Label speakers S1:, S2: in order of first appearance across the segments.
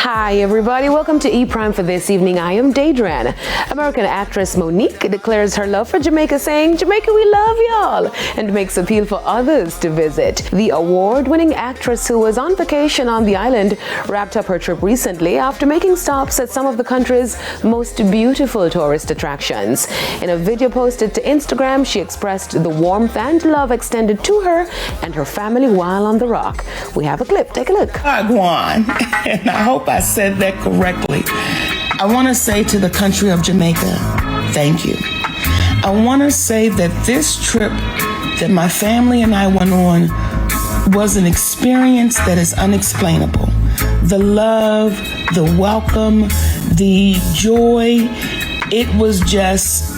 S1: Hi everybody, welcome to E! Prime for this evening. I am Daedran. American actress Monique declares her love for Jamaica, saying, "Jamaica, we love y'all," and makes appeal for others to visit. The award-winning actress, who was on vacation on the island, wrapped up her trip recently after making stops at some of the country's most beautiful tourist attractions. In a video posted to Instagram, she expressed the warmth and love extended to her and her family while on the rock. We have a clip. Take a look.
S2: Wagwan, and I hope I said that correctly. I want to say to the country of Jamaica, thank you. I want to say that this trip that my family and I went on was an experience that is unexplainable. The love, the welcome, the joy, it was just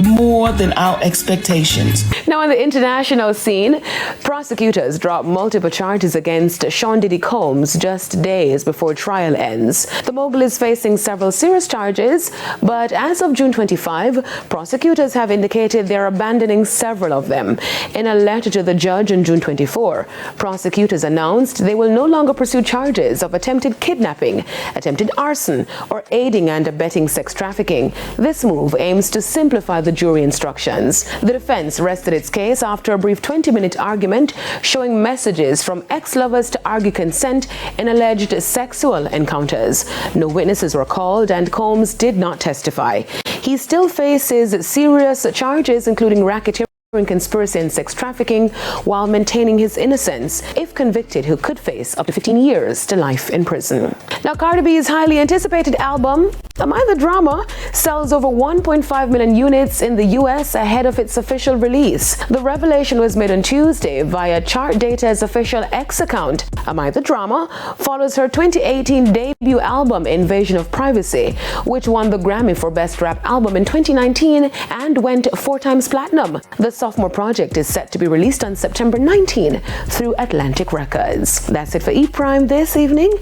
S2: more than our expectations.
S1: Now, on the international scene, prosecutors dropped multiple charges against Sean Diddy Combs just days before trial ends. The mogul is facing several serious charges, but as of June 25, prosecutors have indicated they're abandoning several of them. In a letter to the judge on June 24, prosecutors announced they will no longer pursue charges of attempted kidnapping, attempted arson, or aiding and abetting sex trafficking. This move aims to simplify the jury instructions. The defense rested its case after a brief 20-minute argument showing messages from ex-lovers to argue consent in alleged sexual encounters. No witnesses were called and Combs did not testify. He still faces serious charges, including racketeering, conspiracy and sex trafficking, while maintaining his innocence. If convicted, he could face up to 15 years to life in prison. Now, Cardi B's highly anticipated album, Am I the Drama, sells over 1.5 million units in the US ahead of its official release. The revelation was made on Tuesday via Chart Data's official X account. Am I the Drama follows her 2018 debut album, Invasion of Privacy, which won the Grammy for Best Rap Album in 2019 and went 4 times platinum. The sophomore project is set to be released on September 19 through Atlantic Records. That's it for E! Prime this evening.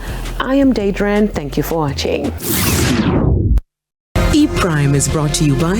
S1: I am Daedran. Thank you for watching.
S3: E! Prime is brought to you by